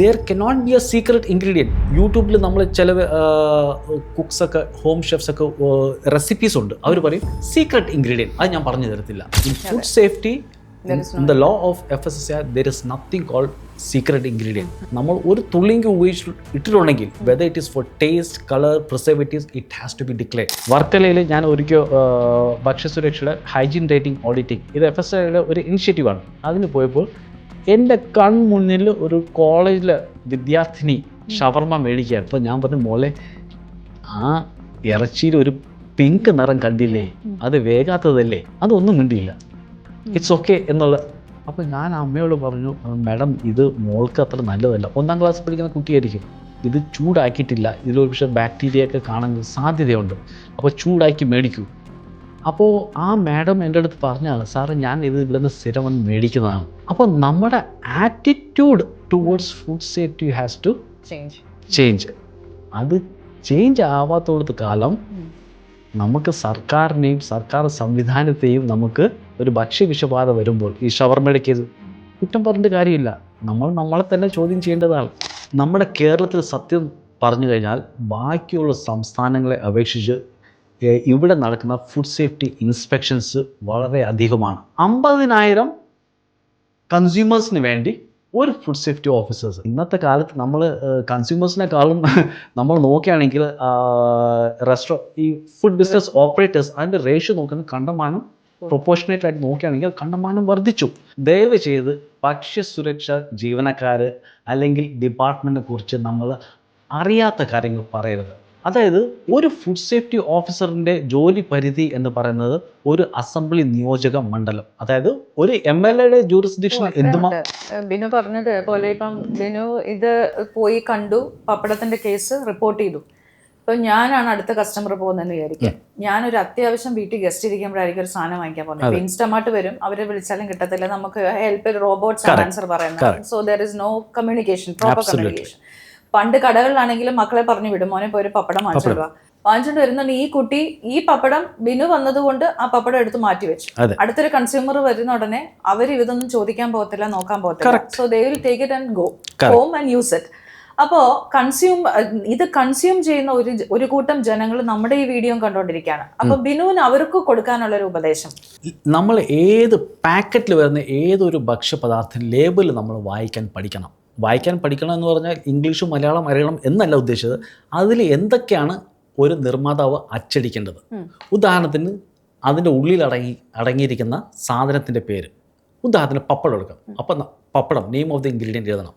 there cannot be a secret ingredient. യൂട്യൂബിൽ നമ്മൾ ചില കുക്സ് ഒക്കെ ഹോം ഷെഫ്സ് ഒക്കെ റെസിപ്പീസ് ഉണ്ട്, അവർ പറയും സീക്രട്ട് ഇൻഗ്രീഡിയൻറ്റ്, അത് ഞാൻ പറഞ്ഞു തരത്തില്ല. In food safety in the law of FSSAI there is nothing called secret ingredient. നമ്മൾ ഒരു തുള്ളിങ്കി ഇട്ടിട്ടുണ്ടെങ്കിൽ whether it is for taste, color, preservatives, it has to be declared. വർക്കലയിൽ ഞാൻ ഒരിക്കൽ ഭക്ഷ്യസുരക്ഷയുടെ ഹൈജീൻ റേറ്റിംഗ് ഓഡിറ്റിംഗ്, ഇത് FSSAIയുടെ ഒരു ഇനിഷ്യേറ്റീവാണ്. അതിന് പോയപ്പോൾ എൻ്റെ കൺമുന്നിൽ ഒരു കോളേജിലെ വിദ്യാർത്ഥിനി ഷവർമ മേടിക്കുകയാണ്. അപ്പോൾ ഞാൻ പറഞ്ഞു, മോളെ ആ ഇറച്ചിയിൽ ഒരു പിങ്ക് നിറം കണ്ടില്ലേ, അത് വേഗാത്തതല്ലേ, അതൊന്നും കണ്ടില്ല, ഇറ്റ്സ് ഓക്കെ എന്നുള്ള. അപ്പോൾ ഞാൻ അമ്മയോട് പറഞ്ഞു, മാഡം ഇത് മോൾക്ക് അത്ര നല്ലതല്ല, 1ാം ക്ലാസ് പഠിക്കുന്ന കുട്ടിയായിരിക്കും, ഇത് ചൂടാക്കിയിട്ടില്ല, ഇതിലൊരു പക്ഷേ ബാക്ടീരിയ ഒക്കെ കാണാൻ സാധ്യതയുണ്ട്, അപ്പോൾ ചൂടാക്കി മേടിക്കൂ. അപ്പോൾ ആ മാഡം എൻ്റെ അടുത്ത് പറഞ്ഞാണ്, സാറ് ഞാൻ ഇത് ഇവിടെ നിന്ന് സ്ഥിരം വന്ന് മേടിക്കുന്നതാണ്. അപ്പോൾ നമ്മുടെ attitude towards food safety has to change. അത് ചേഞ്ച് ആവാത്തോടത്ത് കാലം നമുക്ക് സർക്കാരിനെയും സർക്കാർ സംവിധാനത്തെയും നമുക്ക് ഒരു ഭക്ഷ്യവിഷബാധ വരുമ്പോൾ ഈ ഷവർമയുടെ കേസ് കുറ്റം പറഞ്ഞിട്ട് കാര്യമില്ല, നമ്മളെ തന്നെ ചോദ്യം ചെയ്യേണ്ടതാണ്. നമ്മുടെ കേരളത്തിൽ സത്യം പറഞ്ഞു കഴിഞ്ഞാൽ ബാക്കിയുള്ള സംസ്ഥാനങ്ങളെ അപേക്ഷിച്ച് ഇവിടെ നടക്കുന്ന ഫുഡ് സേഫ്റ്റി ഇൻസ്പെക്ഷൻസ് വളരെ അധികമാണ്. 50,000 കൺസ്യൂമേഴ്സിന് വേണ്ടി ഒരു ഫുഡ് സേഫ്റ്റി ഓഫീസേഴ്സ്. ഇന്നത്തെ കാലത്ത് നമ്മൾ കൺസ്യൂമേഴ്സിനെക്കാളും നമ്മൾ നോക്കുകയാണെങ്കിൽ ഈ ഫുഡ് ബിസിനസ് ഓപ്പറേറ്റേഴ്സ് അതിൻ്റെ റേഷ്യോ നോക്കുന്നത് കണ്ടമാനം പ്രൊപ്പോർഷനേറ്റ് ആയിട്ട് നോക്കുകയാണെങ്കിൽ കണ്ടമാനം വർദ്ധിച്ചു. ദയവ് ചെയ്ത് ഭക്ഷ്യസുരക്ഷ ജീവനക്കാർ അല്ലെങ്കിൽ ഡിപ്പാർട്ട്മെൻറ്റിനെ കുറിച്ച് നമ്മൾ അറിയാത്ത കാര്യങ്ങൾ പറയരുത്. അതായത് ഒരു ഫുഡ് സേഫ്റ്റി ഓഫീസറിൻ്റെ ജോലി പരിധി എന്ന് പറയുന്നത് ഒരു അസംബ്ലി നിയോജക മണ്ഡലം, അതായത് ഒരു MLAയുടെ ജൂറിസ്ഡിക്ഷൻ. ബിനു പറഞ്ഞത് പോലെ ഇപ്പം ബിനു ഇത് പോയി കണ്ടു, പപ്പടത്തിന്റെ കേസ് റിപ്പോർട്ട് ചെയ്തു. ഇപ്പം ഞാനാണ് അടുത്ത കസ്റ്റമർ പോകുന്നതെന്ന് വിചാരിക്കാം, ഞാനൊരു അത്യാവശ്യം വീട്ടിൽ ഗസ്റ്റ് ഇരിക്കുമ്പോഴായിരിക്കും ഒരു സാധനം വാങ്ങിക്കാൻ പോകുന്നത്. ഇൻസ്റ്റമാർട്ട് വരും, അവരെ വിളിച്ചാലും കിട്ടത്തില്ല, നമുക്ക് ഹെൽപ്പ് റോബോട്ട്സ് ആൻസർ പറയുന്നത്. So there is no communication, proper communication. പണ്ട് കടകളിലാണെങ്കിലും മക്കളെ പറഞ്ഞു വിടും, മോനെ പോയി ഒരു പപ്പടം വാങ്ങിച്ചിട്ട് വരുന്നുണ്ട്. ഈ കുട്ടി ഈ പപ്പടം ബിനു വന്നതുകൊണ്ട് ആ പപ്പടം എടുത്ത് മാറ്റി വെച്ചു. അടുത്തൊരു കൺസ്യൂമർ വരുന്ന ഉടനെ അവർ ഇതൊന്നും ചോദിക്കാൻ പോകത്തില്ല, നോക്കാൻ പോകത്തില്ല. So they will take it and go home and use it. അപ്പോ ഇത് കൺസ്യൂം ചെയ്യുന്ന ഒരു കൂട്ടം ജനങ്ങൾ നമ്മുടെ ഈ വീഡിയോ കണ്ടുകൊണ്ടിരിക്കുകയാണ്. അപ്പൊ ബിനുവിന് അവർക്ക് കൊടുക്കാനുള്ള ഒരു ഉപദേശം, നമ്മൾ ഏത് പാക്കറ്റിൽ വരുന്ന ഏതൊരു ഭക്ഷ്യപദാർത്ഥം ലേബിൾ നമ്മൾ വായിക്കാൻ പഠിക്കണം എന്ന് പറഞ്ഞാൽ ഇംഗ്ലീഷും മലയാളം അറിയണം എന്നല്ല ഉദ്ദേശിച്ചത്. അതിൽ എന്തൊക്കെയാണ് ഒരു നിർമ്മാതാവ് അച്ചടിക്കേണ്ടത്. ഉദാഹരണത്തിന് അതിൻ്റെ ഉള്ളിൽ അടങ്ങിയിരിക്കുന്ന സാധനത്തിൻ്റെ പേര്, ഉദാഹരണത്തിന് പപ്പടം എടുക്കാം. അപ്പം പപ്പടം നെയിം ഓഫ് ദി ഇൻഗ്രീഡിയൻറ്റ് എഴുതണം.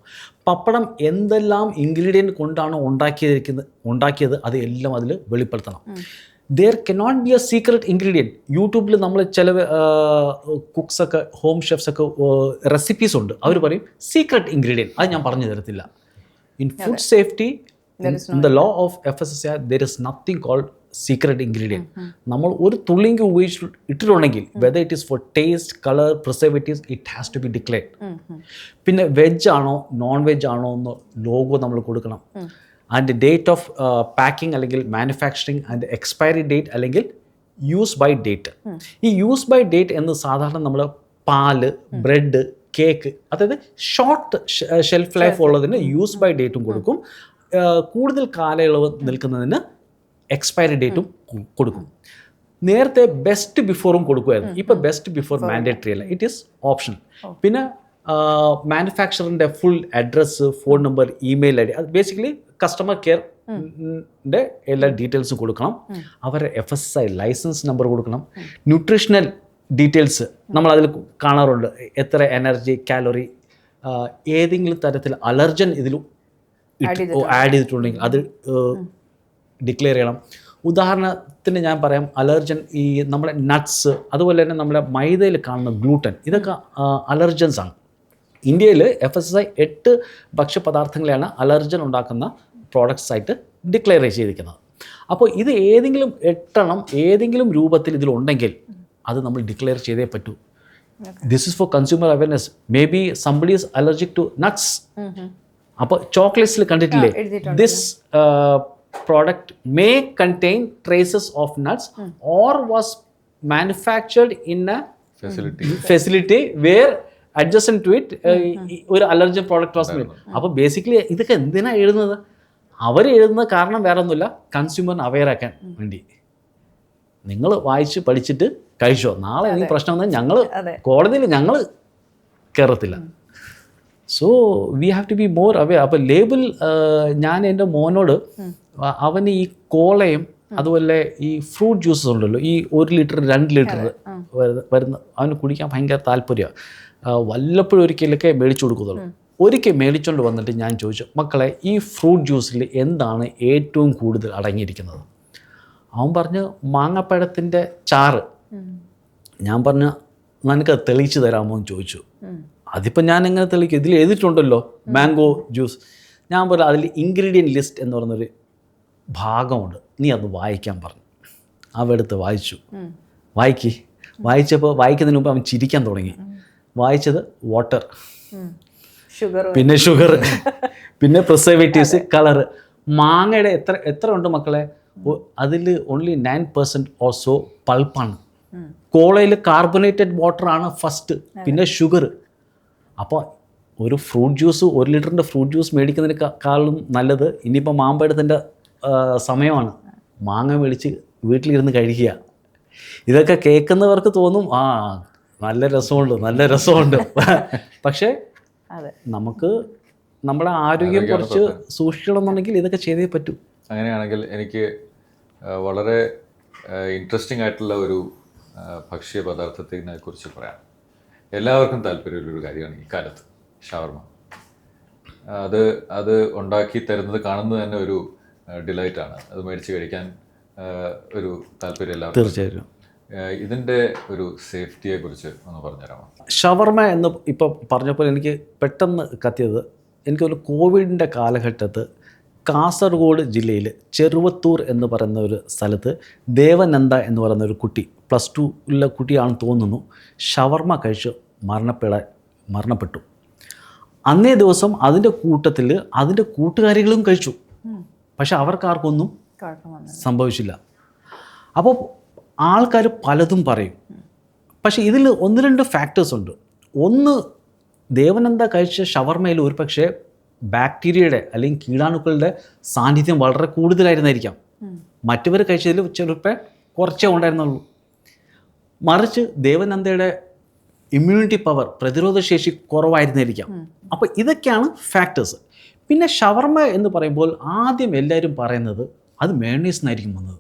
പപ്പടം എന്തെല്ലാം ഇൻഗ്രീഡിയൻറ്റ് കൊണ്ടാണ് ഉണ്ടാക്കിയത് അത് എല്ലാം അതിൽ വെളിപ്പെടുത്തണം. there cannot be a secret ingredient. യൂട്യൂബിൽ നമ്മൾ ചില കുക്സ് ഒക്കെ ഹോം ഷെഫ്സ് ഒക്കെ റെസിപ്പീസ് ഉണ്ട്, അവർ പറയും സീക്രട്ട് ഇൻഗ്രീഡിയൻറ്റ്, അത് ഞാൻ പറഞ്ഞു തരത്തില്ല. In food safety in the law of FSSAI there is nothing called secret ingredient. നമ്മൾ ഒരു തുള്ളിങ്കി ഇട്ടിട്ടുണ്ടെങ്കിൽ whether it is for taste, color, preservatives, it has to be declared. പിന്നെ വെജ് ആണോ നോൺ വെജ് ആണോ എന്ന് ലോഗോ നമ്മൾ കൊടുക്കണം. ആൻഡ് ഡേറ്റ് ഓഫ് പാക്കിംഗ് അല്ലെങ്കിൽ manufacturing and expiry date അല്ലെങ്കിൽ യൂസ് ബൈ ഡേറ്റ്. ഈ യൂസ് ബൈ ഡേറ്റ് എന്ന് സാധാരണ നമ്മൾ പാല്, ബ്രെഡ്, കേക്ക്, അതായത് ഷോർട്ട് ഷെൽഫ് ലൈഫ് ഉള്ളതിന് യൂസ് ബൈ ഡേറ്റും കൊടുക്കും, കൂടുതൽ കാലയളവ് നിൽക്കുന്നതിന് എക്സ്പയറി ഡേറ്റും കൊടുക്കും. നേരത്തെ ബെസ്റ്റ് ബിഫോറും കൊടുക്കുമായിരുന്നു, ഇപ്പോൾ ബെസ്റ്റ് ബിഫോർ മാൻഡേറ്ററി അല്ല, ഇറ്റ് ഈസ് ഓപ്ഷണൽ. പിന്നെ മാനുഫാക്ചറിൻ്റെ full address, phone number, email ID, അത് ബേസിക്കലി കസ്റ്റമർ കെയറിൻ്റെ എല്ലാ ഡീറ്റെയിൽസും കൊടുക്കണം. അവരുടെ FSSAI ലൈസൻസ് നമ്പർ കൊടുക്കണം. ന്യൂട്രീഷണൽ ഡീറ്റെയിൽസ് നമ്മളതിൽ കാണാറുണ്ട്, എത്ര എനർജി, കാലറി, ഏതെങ്കിലും തരത്തിൽ അലർജൻ ഇതിൽ ആഡ് ചെയ്തിട്ടുണ്ടെങ്കിൽ അത് ഡിക്ലെയർ ചെയ്യണം. ഉദാഹരണത്തിന് ഞാൻ പറയാം, അലർജൻ ഈ നമ്മുടെ നട്ട്സ്, അതുപോലെ തന്നെ നമ്മുടെ മൈദയിൽ കാണുന്ന ഗ്ലൂട്ടൻ, ഇതൊക്കെ അലർജൻസ് ആണ്. ഇന്ത്യയിൽ FSSAI 8 ഭക്ഷ്യപദാർത്ഥങ്ങളെയാണ് അലർജൻ ഉണ്ടാക്കുന്ന പ്രോഡക്ട്സ് ആയിട്ട് ഡിക്ലെയർ ചെയ്തിരിക്കുന്നത്. അപ്പോൾ ഇത് ഏതെങ്കിലും 8 എണ്ണം ഏതെങ്കിലും രൂപത്തിൽ ഇതിലുണ്ടെങ്കിൽ അത് നമ്മൾ ഡിക്ലെയർ ചെയ്തേ പറ്റൂ. This is for consumer awareness. May be somebody is allergic to nuts. അപ്പോൾ ചോക്ലേറ്റ്സിൽ കണ്ടിട്ടില്ലേ, ദിസ് product may contain traces of nuts or was manufactured in a facility where adjacent to it ഒരു അലർജൻ പ്രോഡക്റ്റ് വാസ് മെയ്ഡ്. അപ്പോൾ basically ഇതൊക്കെ എന്തിനാണ് എഴുതുന്നത്? അവർ എഴുതുന്ന കാരണം വേറെ ഒന്നുമില്ല, കൺസ്യൂമറിനെ അവെയർ ആക്കാൻ വേണ്ടി. നിങ്ങൾ വായിച്ച് പഠിച്ചിട്ട് കഴിച്ചോ, നാളെ എന്തെങ്കിലും പ്രശ്നം വന്നാൽ ഞങ്ങൾ കോടതിയിൽ ഞങ്ങൾ കയറത്തില്ല. So we have to be more aware. അപ്പോൾ ലേബിൾ ഞാൻ എൻ്റെ മോനോട് അവന് ഈ കോളയും അതുപോലെ ഈ ഫ്രൂട്ട് ജ്യൂസസ് ഉണ്ടല്ലോ, ഈ 1 ലിറ്റർ 2 ലിറ്റർ വരുന്ന അവന് കുടിക്കാൻ ഭയങ്കര താല്പര്യമാണ്. വല്ലപ്പോഴും ഒരിക്കലൊക്കെ മേടിച്ചു കൊടുക്കുന്നുള്ളൂ. ഒരിക്കൽ മേടിച്ചുകൊണ്ട് വന്നിട്ട് ഞാൻ ചോദിച്ചു, മക്കളെ ഈ ഫ്രൂട്ട് ജ്യൂസിൽ എന്താണ് ഏറ്റവും കൂടുതൽ അടങ്ങിയിരിക്കുന്നത്? അവൻ പറഞ്ഞു മാങ്ങപ്പഴത്തിൻ്റെ ചാറ്. ഞാൻ പറഞ്ഞു നിനക്ക് തെളിയിച്ച് തരാമോ എന്ന് ചോദിച്ചു. അതിപ്പോൾ ഞാൻ എങ്ങനെ തെളിയിക്കും, ഇതിൽ എഴുതിയിട്ടുണ്ടല്ലോ മാംഗോ ജ്യൂസ്. ഞാൻ പറഞ്ഞു അതിൽ ഇൻഗ്രീഡിയൻറ്റ് ലിസ്റ്റ് എന്ന് പറയുന്നൊരു ഭാഗമുണ്ട്, നീ അത് വായിക്കാൻ പറഞ്ഞു. അവടുത്ത് വായിച്ചു. വായിച്ചപ്പോൾ വായിക്കുന്നതിന് മുമ്പ് അവൻ ചിരിക്കാൻ തുടങ്ങി. വായിച്ചത് വാട്ടർ, പിന്നെ ഷുഗർ, പിന്നെ പ്രിസർവേറ്റീവ്സ്, കളറ്. മാങ്ങയുടെ എത്ര ഉണ്ട് മക്കളെ? അതിൽ ഓൺലി 9% ഓർ സോ പൾപ്പാണ്. കോളയിൽ കാർബണേറ്റഡ് വാട്ടറാണ് ഫസ്റ്റ്, പിന്നെ ഷുഗർ. അപ്പോൾ ഒരു ഫ്രൂട്ട് ജ്യൂസ് 1 ലിറ്ററിൻ്റെ ഫ്രൂട്ട് ജ്യൂസ് മേടിക്കുന്നതിനേക്കാളും നല്ലത്, ഇനിയിപ്പോൾ മാമ്പഴത്തിൻ്റെ സമയമാണ്, മാങ്ങ മേടിച്ച് വീട്ടിലിരുന്ന് കഴിക്കുക. ഇതൊക്കെ കേൾക്കുന്നവർക്ക് തോന്നും ആ നല്ല രസമുണ്ട്. പക്ഷേ നമുക്ക് നമ്മുടെ ആരോഗ്യം കുറച്ച് സൂക്ഷിക്കണമെന്നുണ്ടെങ്കിൽ ഇതൊക്കെ ചെയ്തേ പറ്റൂ. അങ്ങനെയാണെങ്കിൽ എനിക്ക് വളരെ ഇൻട്രസ്റ്റിംഗ് ആയിട്ടുള്ള ഒരു ഭക്ഷ്യ പദാർത്ഥത്തിനെ കുറിച്ച് പറയാം. എല്ലാവർക്കും താല്പര്യമുള്ളൊരു കാര്യമാണ് ഈ കാലത്ത് ഷവർമ. അത് ഉണ്ടാക്കി തരുന്നത് കാണുന്നത് തന്നെ ഒരു ഡിലൈറ്റാണ്. അത് മേടിച്ച് കഴിക്കാൻ ഒരു താല്പര്യം എല്ലാവർക്കും. തീർച്ചയായിട്ടും. ഇതിൻ്റെ ഒരു സേഫ്റ്റിയെ കുറിച്ച് ഒന്ന് പറഞ്ഞുതരാമോ? ഷവർമ എന്ന് ഇപ്പോൾ പറഞ്ഞപ്പോൾ എനിക്ക് പെട്ടെന്ന് കത്തിയത്, എനിക്കൊരു കോവിഡിൻ്റെ കാലഘട്ടത്ത് കാസർഗോഡ് ജില്ലയിൽ ചെറുവത്തൂർ എന്ന് പറയുന്ന ഒരു സ്ഥലത്ത് ദേവനന്ദ എന്ന് പറയുന്ന ഒരു കുട്ടി, +2 ഉള്ള കുട്ടിയാണെന്ന് തോന്നുന്നു, ഷവർമ കഴിച്ച് മരണപ്പെട്ടു. അന്നേ ദിവസം അതിൻ്റെ കൂട്ടത്തിൽ അതിൻ്റെ കൂട്ടുകാരികളും കഴിച്ചു. പക്ഷെ അവർക്കാർക്കൊന്നും സംഭവിച്ചില്ല. അപ്പോൾ ആൾക്കാർ പലതും പറയും. പക്ഷേ ഇതിൽ 1-2 ഫാക്ടേഴ്സ് ഉണ്ട്. ഒന്ന്, ദേവനന്ദ കഴിച്ച ഷവർമയിൽ ഒരു പക്ഷേ ബാക്ടീരിയയുടെ അല്ലെങ്കിൽ കീടാണുക്കളുടെ സാന്നിധ്യം വളരെ കൂടുതലായിരുന്നായിരിക്കാം. മറ്റവർ കഴിച്ചതിൽ ചിലപ്പോൾ കുറച്ചേ ഉണ്ടായിരുന്നുള്ളൂ. മറിച്ച് ദേവനന്ദയുടെ ഇമ്മ്യൂണിറ്റി പവർ, പ്രതിരോധശേഷി കുറവായിരുന്നിരിക്കാം. അപ്പോൾ ഇതൊക്കെയാണ് ഫാക്ടേഴ്സ്. പിന്നെ ഷവർമ എന്ന് പറയുമ്പോൾ ആദ്യം എല്ലാവരും പറയുന്നത് അത് മേയണീസ് എന്നായിരിക്കും വന്നത്.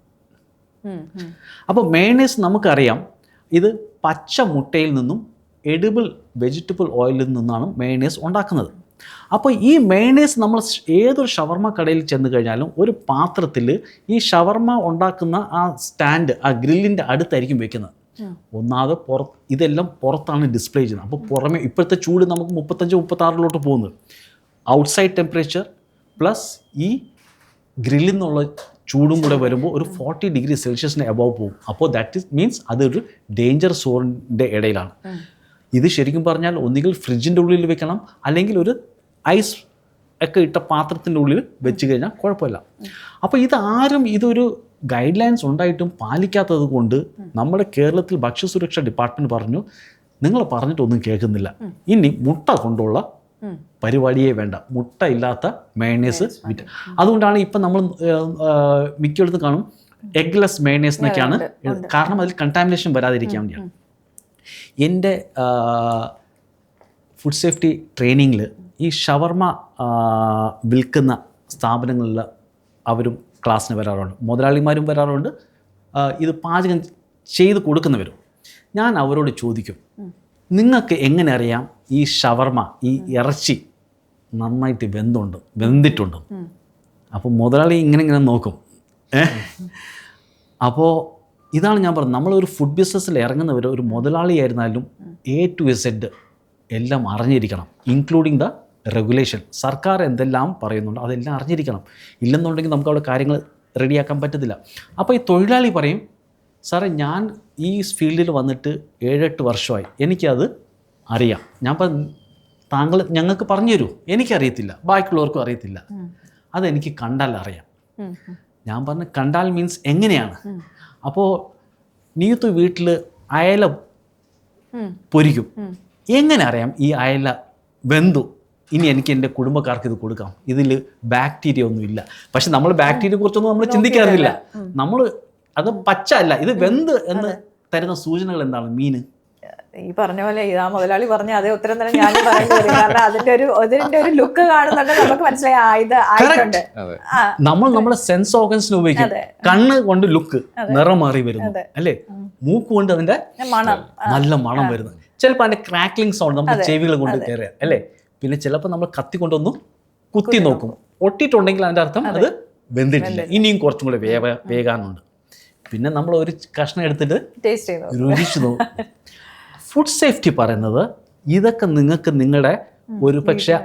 അപ്പോൾ മേയണീസ് നമുക്കറിയാം, ഇത് പച്ച മുട്ടയിൽ നിന്നും എഡിബിൾ വെജിറ്റബിൾ ഓയിലിൽ നിന്നാണ് മേയണീസ് ഉണ്ടാക്കുന്നത്. അപ്പോൾ ഈ മേയണീസ് നമ്മൾ ഏതൊരു ഷവർമ കടയിൽ ചെന്ന് കഴിഞ്ഞാലും ഒരു പാത്രത്തിൽ ഈ ഷവർമ ഉണ്ടാക്കുന്ന ആ സ്റ്റാൻഡ്, ആ ഗ്രില്ലിൻ്റെ അടുത്തായിരിക്കും വെക്കുന്നത്. ഒന്നാമത് ഇതെല്ലാം പുറത്താണ് ഡിസ്പ്ലേ ചെയ്യുന്നത്. അപ്പോൾ പുറമെ ഇപ്പോഴത്തെ ചൂട് നമുക്ക് 35-36 പോകുന്നത്. ഔട്ട്സൈഡ് ടെമ്പറേച്ചർ പ്ലസ് ഈ ഗ്രില്ലിൽ നിന്നുള്ള ചൂടും കൂടെ വരുമ്പോൾ ഒരു 40 ഡിഗ്രി സെൽഷ്യസിന് എബവ് പോകും. അപ്പോൾ ദാറ്റ് മീൻസ് അതൊരു ഡേഞ്ചർ സോണിൻ്റെ ഇടയിലാണ്. ഇത് ശരിക്കും പറഞ്ഞാൽ ഒന്നുകിൽ ഫ്രിഡ്ജിൻ്റെ ഉള്ളിൽ വെക്കണം, അല്ലെങ്കിൽ ഒരു ഐസ് ഒക്കെ ഇട്ട പാത്രത്തിൻ്റെ ഉള്ളിൽ വെച്ച് കഴിഞ്ഞാൽ കുഴപ്പമില്ല. അപ്പോൾ ഇതൊരു ഗൈഡ് ലൈൻസ് ഉണ്ടായിട്ടും പാലിക്കാത്തത് കൊണ്ട് നമ്മുടെ കേരളത്തിൽ ഭക്ഷ്യസുരക്ഷാ ഡിപ്പാർട്ട്മെൻറ്റ് പറഞ്ഞു, നിങ്ങൾ പറഞ്ഞിട്ടൊന്നും കേൾക്കുന്നില്ല, ഇനി മുട്ട കൊണ്ടുള്ള പരിപാടിയേ വേണ്ട, മുട്ട ഇല്ലാത്ത മേയണീസ് വിറ്റ്. അതുകൊണ്ടാണ് ഇപ്പം നമ്മൾ മിക്കയിടത്തും കാണും എഗ്ലെസ് മേയണീസ് എന്നൊക്കെയാണ്. കാരണം അതിൽ കണ്ടാമിനേഷൻ വരാതിരിക്കാൻ വേണ്ടിയാണ്. എൻ്റെ ഫുഡ് സേഫ്റ്റി ട്രെയിനിങ്ങിൽ ഈ ഷവർമ വിൽക്കുന്ന സ്ഥാപനങ്ങളിൽ അവരും ക്ലാസ്സിന് വരാറുണ്ട്, മുതലാളിമാരും വരാറുണ്ട്, ഇത് പാചകം ചെയ്ത് കൊടുക്കുന്നവരും. ഞാൻ അവരോട് ചോദിക്കും, നിങ്ങൾക്ക് എങ്ങനെ അറിയാം ഈ ഷവർമ, ഈ ഇറച്ചി നന്നായിട്ട് വെന്തിട്ടുണ്ട്? അപ്പോൾ മുതലാളി ഇങ്ങനെ നോക്കും. അപ്പോൾ ഇതാണ് ഞാൻ പറഞ്ഞത്, നമ്മളൊരു ഫുഡ് ബിസിനസ്സിൽ ഇറങ്ങുന്നവർ, ഒരു മുതലാളിയായിരുന്നാലും A to Z എല്ലാം അറിഞ്ഞിരിക്കണം, ഇൻക്ലൂഡിങ് ദ റെഗുലേഷൻ. സർക്കാർ എന്തെല്ലാം പറയുന്നുണ്ടോ അതെല്ലാം അറിഞ്ഞിരിക്കണം. ഇല്ലെന്നുണ്ടെങ്കിൽ നമുക്ക് അവിടെ കാര്യങ്ങൾ റെഡിയാക്കാൻ പറ്റത്തില്ല. അപ്പോൾ ഈ തൊഴിലാളി പറയും, സാറേ ഞാൻ ഈ ഫീൽഡിൽ വന്നിട്ട് 7-8 വർഷമായി, എനിക്കത് അറിയാം. ഞാൻ താങ്കൾ ഞങ്ങൾക്ക് പറഞ്ഞു തരൂ, എനിക്കറിയത്തില്ല, ബാക്കിയുള്ളവർക്കും അറിയത്തില്ല, അതെനിക്ക് കണ്ടാൽ അറിയാം. ഞാൻ പറഞ്ഞു കണ്ടാൽ മീൻസ് എങ്ങനെയാണ്? അപ്പോൾ നീത്ത് വീട്ടിൽ അയല പൊരിക്കും, എങ്ങനെ അറിയാം ഈ അയല വെന്തു, ഇനി എനിക്ക് എൻ്റെ കുടുംബക്കാർക്ക് ഇത് കൊടുക്കാം, ഇതിൽ ബാക്ടീരിയ ഒന്നും ഇല്ല? പക്ഷെ നമ്മൾ ബാക്ടീരിയയെ കുറിച്ചൊന്നും നമ്മൾ ചിന്തിക്കാറില്ല. നമ്മൾ അത് പച്ച അല്ല, ഇത് വെന്ത് എന്ന് തരുന്ന സൂചനകൾ എന്താണ്? മീൻ. ഈ പറഞ്ഞ പോലെ ആ മുതലാളി പറഞ്ഞ അതേ ഉത്തരം തന്നെ ഞാൻ പറയുന്നത്. കാരണം അതിന്റെ ഒരു ലുക്ക് കാണുന്നുണ്ട്, നമുക്ക് മനസ്സിലായി ഇത് ആയിട്ടുണ്ട്. നമ്മൾ നമ്മുടെ സെൻസ് ഓർഗൻസിന് ഉപയോഗിക്കും. കണ്ണ് കൊണ്ട് ലുക്ക്, നിറം മാറി വരുന്നു അല്ലേ, മൂക്ക് കൊണ്ട് അതിന്റെ മണം, നല്ല മണം വരുന്നു, ചിലപ്പോൾ അതിന്റെ ക്രാക്ലിംഗ് സൗണ്ട് നമ്മുടെ ചെവികൾ കൊണ്ട് കയറുക അല്ലേ. പിന്നെ ചിലപ്പോൾ നമ്മൾ കത്തി കൊണ്ടൊന്ന് കുത്തി നോക്കും, ഒട്ടിട്ടുണ്ടെങ്കിൽ അതിന്റെ അർത്ഥം അത് വെന്തിട്ടില്ല, ഇനിയും കുറച്ചും കൂടെ വേകാനുണ്ട്. പിന്നെ നമ്മൾ ഒരു കഷ്ണം എടുത്തിട്ട് രുചിച്ചു നോക്കും. ഫുഡ് സേഫ്റ്റി പറയുന്നത് ഇതൊക്കെ നിങ്ങൾക്ക് നിങ്ങളുടെ ഒരു പക്ഷേ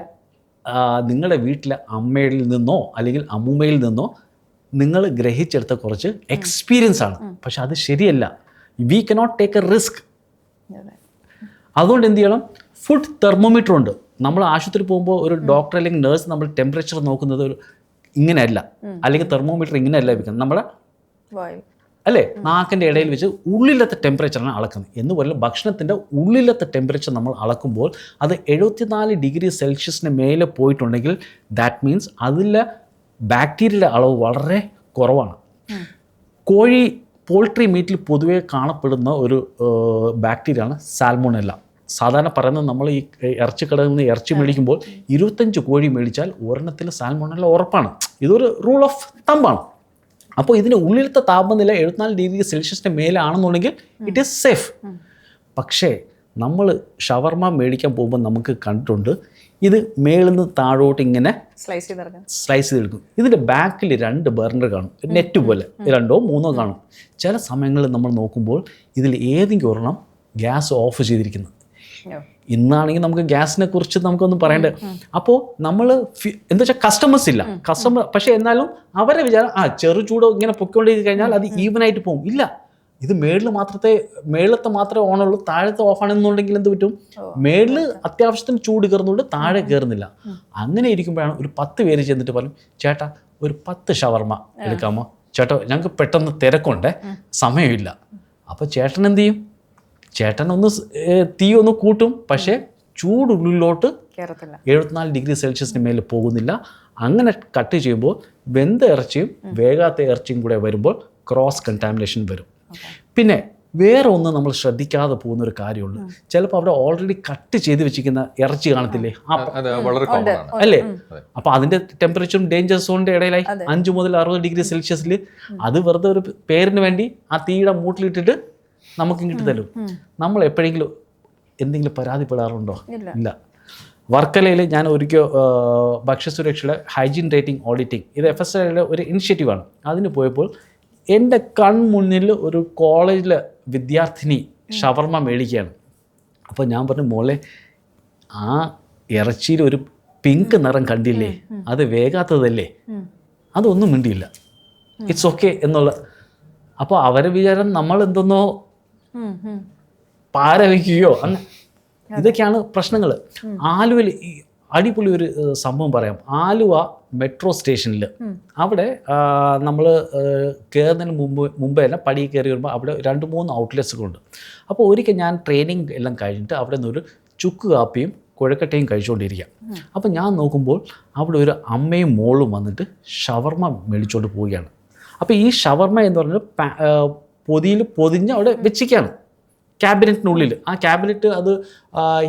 നിങ്ങളുടെ വീട്ടിലെ അമ്മയിൽ നിന്നോ അല്ലെങ്കിൽ അമ്മൂമ്മയിൽ നിന്നോ നിങ്ങൾ ഗ്രഹിച്ചെടുത്ത കുറച്ച് എക്സ്പീരിയൻസ് ആണ്. പക്ഷെ അത് ശരിയല്ല. We cannot take A risk. അതുകൊണ്ട് എന്ത് ചെയ്യണം? ഫുഡ് തെർമോമീറ്റർ ഉണ്ട്. നമ്മൾ ആശുപത്രി പോകുമ്പോൾ ഒരു ഡോക്ടർ അല്ലെങ്കിൽ നേഴ്സ് നമ്മൾ ടെമ്പറേച്ചർ നോക്കുന്നത് ഒരു ഇങ്ങനെയല്ല, അല്ലെങ്കിൽ തെർമോമീറ്റർ ഇങ്ങനെയല്ല വെക്കുന്നത്, നമ്മുടെ അല്ലേ നാക്കിൻ്റെ ഇടയിൽ വെച്ച് ഉള്ളിലത്തെ ടെമ്പറേച്ചറാണ് അളക്കുന്നത്. എന്നുപോലെ ഭക്ഷണത്തിൻ്റെ ഉള്ളിലത്തെ ടെമ്പറേച്ചർ നമ്മൾ അളക്കുമ്പോൾ അത് 74 ഡിഗ്രി സെൽഷ്യസിന് മേലെ പോയിട്ടുണ്ടെങ്കിൽ ദാറ്റ് മീൻസ് അതിലെ ബാക്ടീരിയയുടെ അളവ് വളരെ കുറവാണ്. പോൾട്രി മീറ്റിൽ പൊതുവെ കാണപ്പെടുന്ന ഒരു ബാക്ടീരിയയാണ് സാൽമോണെല്ല. സാധാരണ പറയുന്നത് നമ്മൾ ഈ ഇറച്ചി കടയിൽ നിന്ന് ഇറച്ചി മേടിക്കുമ്പോൾ 25 കോഴി മേടിച്ചാൽ ഒരെണ്ണത്തിൽ സാൽമോണെല്ല ഉറപ്പാണ്. ഇതൊരു റൂൾ ഓഫ് തമ്പാണ്. അപ്പോൾ ഇതിൻ്റെ ഉള്ളിലത്തെ താപനില 74 ഡിഗ്രി സെൽഷ്യസിന് മേലെ ആണെന്നുണ്ടെങ്കിൽ ഇറ്റ് ഈസ് സേഫ്. പക്ഷേ നമ്മൾ ഷവർമ മേടിക്കാൻ പോകുമ്പോൾ നമുക്ക് കണ്ടിട്ടുണ്ട് ഇത് മേളിൽ നിന്ന് താഴോട്ട് ഇങ്ങനെ സ്ലൈസ് ചെയ്തെടുക്കും. ഇതിൻ്റെ ബാക്കിൽ 2 ബർണർ കാണും, നെറ്റ് പോലെ 2ഓ 3ഓ കാണും. ചില സമയങ്ങളിൽ നമ്മൾ നോക്കുമ്പോൾ ഇതിൽ ഏതെങ്കിലും ഒരെണ്ണം ഗ്യാസ് ഓഫ് ചെയ്തിരിക്കുന്നത്. ഇന്നാണെങ്കിൽ നമുക്ക് ഗ്യാസിനെ കുറിച്ച് നമുക്കൊന്നും പറയണ്ടേ. അപ്പോൾ നമ്മൾ എന്താ വെച്ചാൽ കസ്റ്റമേഴ്സ് ഇല്ല, പക്ഷേ എന്നാലും അവരെ വിചാരം ചെറു ചൂട് ഇങ്ങനെ പൊയ്ക്കൊണ്ടിരിക്കും കഴിഞ്ഞാൽ അത് ഈവനായിട്ട് പോകും. ഇല്ല, ഇത് മേളിലത്തെ മാത്രമേ ഓണുള്ളൂ, താഴത്തെ ഓഫാണെന്നുണ്ടെങ്കിൽ എന്ത് പറ്റും? മേളിൽ അത്യാവശ്യത്തിന് ചൂട് കയറുന്നുണ്ട്, താഴെ കയറുന്നില്ല. അങ്ങനെ ഇരിക്കുമ്പോഴാണ് ഒരു 10 പേര് ചെന്നിട്ട് പറയും, ചേട്ടാ ഒരു 10 ഷവർമ എടുക്കാമോ? ചേട്ടാ ഞങ്ങൾക്ക് പെട്ടെന്ന് തിരക്കുണ്ടേ, സമയമില്ല. അപ്പോൾ ചേട്ടൻ എന്ത് ചെയ്യും? ചേട്ടൻ തീ ഒന്ന് കൂട്ടും, പക്ഷേ ചൂടുള്ളിലോട്ട് 74 ഡിഗ്രി സെൽഷ്യസിന് മേലെ പോകുന്നില്ല. അങ്ങനെ കട്ട് ചെയ്യുമ്പോൾ വെന്ത ഇറച്ചിയും വേഗാത്ത ഇറച്ചിയും കൂടെ വരുമ്പോൾ ക്രോസ് കണ്ടാമിനേഷൻ വരും. പിന്നെ വേറെ ഒന്ന് നമ്മൾ ശ്രദ്ധിക്കാതെ പോകുന്നൊരു കാര്യമുണ്ട്. ചിലപ്പോൾ അവിടെ ഓൾറെഡി കട്ട് ചെയ്ത് വെച്ചിരിക്കുന്ന ഇറച്ചി കാണത്തില്ലേ, അല്ലേ? അപ്പോൾ അതിൻ്റെ ടെമ്പറേച്ചറും ഡേഞ്ചർ സോണിൻ്റെ ഇടയിലായി 5 മുതൽ 60 ഡിഗ്രി സെൽഷ്യസിൽ. അത് വെറുതെ ഒരു പേരിന് വേണ്ടി ആ തീയുടെ മൂട്ടിലിട്ടിട്ട് നമുക്ക് ഇങ്ങോട്ട് തരും. നമ്മൾ എപ്പോഴെങ്കിലും എന്തെങ്കിലും പരാതിപ്പെടാറുണ്ടോ? ഇല്ല. വർക്കലയിൽ ഞാൻ ഒരിക്കൽ ഭക്ഷ്യസുരക്ഷയുടെ ഹൈജീൻ റേറ്റിംഗ് ഓഡിറ്റിംഗ്, ഇത് FSSAIയുടെ ഒരു ഇനിഷ്യേറ്റീവാണ്. അതിന് പോയപ്പോൾ എൻ്റെ കൺമുന്നിൽ ഒരു കോളേജിലെ വിദ്യാർത്ഥിനി ഷവർമ മേടിക്കുകയാണ്. അപ്പോൾ ഞാൻ പറഞ്ഞു, മോളെ ആ ഇറച്ചിയിൽ ഒരു പിങ്ക് നിറം കണ്ടില്ലേ, അത് വേഗാത്തതല്ലേ? അതൊന്നും മിണ്ടിയില്ല, ഇറ്റ്സ് ഓക്കെ എന്നുള്ള. അപ്പോൾ അവരെ വിചാരം നമ്മൾ എന്തെന്നോ പാര വയ്ക്കുകയോ അങ്ങനെ, ഇതൊക്കെയാണ് പ്രശ്നങ്ങൾ. ആലുവയിൽ അടിപൊളി ഒരു സംഭവം പറയാം. ആലുവ മെട്രോ സ്റ്റേഷനിൽ അവിടെ നമ്മൾ കയറുന്നതിന് മുമ്പ് തന്നെ പടി കയറി വരുമ്പോൾ അവിടെ 2-3 ഔട്ട്ലെറ്റ്സുകളുണ്ട്. അപ്പോൾ ഒരിക്കൽ ഞാൻ ട്രെയിനിങ് എല്ലാം കഴിഞ്ഞിട്ട് അവിടെ നിന്നൊരു ചുക്ക് കാപ്പിയും കുഴക്കട്ടയും കഴിച്ചുകൊണ്ടിരിക്കാം. അപ്പോൾ ഞാൻ നോക്കുമ്പോൾ അവിടെ ഒരു അമ്മയും മോളും വന്നിട്ട് ഷവർമ മേടിച്ചുകൊണ്ട് പോവുകയാണ്. അപ്പോൾ ഈ ഷവർമ എന്ന് പറഞ്ഞാൽ പൊതിഞ്ഞ് അവിടെ വെച്ചിരിക്കുകയാണ് ക്യാബിനറ്റിനുള്ളിൽ. ആ ക്യാബിനറ്റ് അത്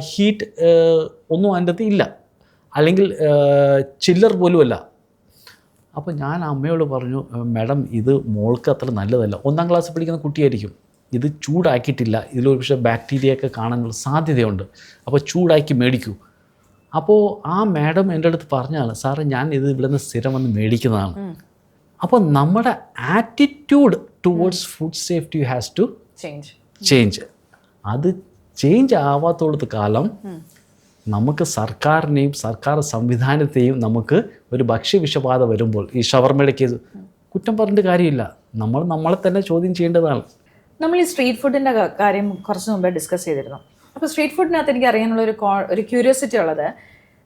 ഹീറ്റ് ഒന്നും അതിൻ്റെ അകത്ത് ഇല്ല, അല്ലെങ്കിൽ ചില്ലർ പോലുമല്ല. അപ്പോൾ ഞാൻ അമ്മയോട് പറഞ്ഞു, മാഡം ഇത് മോൾക്ക് അത്ര നല്ലതല്ല, 1ാം ക്ലാസ്സിൽ പഠിക്കുന്ന കുട്ടിയായിരിക്കും, ഇത് ചൂടാക്കിയിട്ടില്ല, ഇതിലൊരു പക്ഷേ ബാക്ടീരിയയൊക്കെ കാണാനുള്ള സാധ്യതയുണ്ട്, അപ്പോൾ ചൂടാക്കി മേടിക്കൂ. അപ്പോൾ ആ മാഡം എൻ്റെ അടുത്ത് പറഞ്ഞാണ്, സാറേ ഞാൻ ഇത് ഇവിടെ നിന്ന് സ്ഥിരം വന്ന് മേടിക്കുന്നതാണ്. അപ്പോൾ നമ്മുടെ attitude towards food safety has to change. അത് ചേഞ്ച് ആവാത്തോടത്ത് കാലം നമുക്ക് സർക്കാരിനെയും സർക്കാർ സംവിധാനത്തെയും നമുക്ക് ഒരു ഭക്ഷ്യവിഷബാധ വരുമ്പോൾ ഈ ഷവർമയുടെ കേസ് കുറ്റം പറഞ്ഞിട്ട് കാര്യമില്ല, നമ്മളെ തന്നെ ചോദ്യം ചെയ്യേണ്ടതാണ്. നമ്മൾ ഈ സ്ട്രീറ്റ് ഫുഡിൻ്റെ കാര്യം കുറച്ച് മുമ്പേ ഡിസ്കസ് ചെയ്തിരുന്നു. അപ്പോൾ സ്ട്രീറ്റ് ഫുഡിനകത്ത് എനിക്ക് അറിയാനുള്ള ഒരു ക്യൂരിയോസിറ്റി ഉള്ളത്,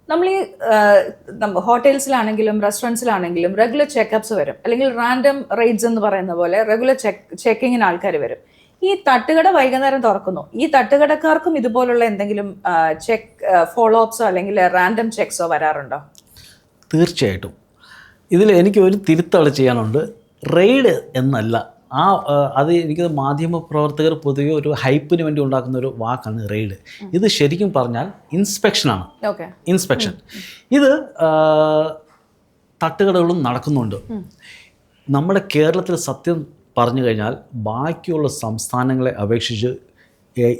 നമ്മൾ ഈ ഹോട്ടൽസിലാണെങ്കിലും റെസ്റ്റോറൻറ്റ്സിലാണെങ്കിലും റെഗുലർ ചെക്കപ്സ് വരും, അല്ലെങ്കിൽ റാൻഡം റെയ്ഡ്സ് എന്ന് പറയുന്ന പോലെ റെഗുലർ ചെക്കിങ്ങിന് ആൾക്കാർ വരും. ഈ തട്ടുകട വൈകുന്നേരം തുറക്കുന്നു, ഈ തട്ടുകടക്കാർക്കും ഇതുപോലുള്ള എന്തെങ്കിലും ചെക്ക് ഫോളോ അപ്സോ അല്ലെങ്കിൽ റാൻഡം ചെക്സോ വരാറുണ്ടോ? തീർച്ചയായിട്ടും. ഇതിൽ എനിക്ക് ഒരു തിരുത്തൽ ചെയ്യാനുണ്ട്. റെയ്ഡ് എന്നല്ല, അത് എനിക്ക് മാധ്യമപ്രവർത്തകർ പൊതുവെ ഒരു ഹൈപ്പിന് വേണ്ടി ഉണ്ടാക്കുന്ന ഒരു വാക്കാണ് റെയ്ഡ്. ഇത് ശരിക്കും പറഞ്ഞാൽ ഇൻസ്പെക്ഷനാണ്. ഇൻസ്പെക്ഷൻ. ഇത് തട്ടുകടകളും നടക്കുന്നുണ്ട്. നമ്മുടെ കേരളത്തിൽ സത്യം പറഞ്ഞു കഴിഞ്ഞാൽ ബാക്കിയുള്ള സംസ്ഥാനങ്ങളെ അപേക്ഷിച്ച്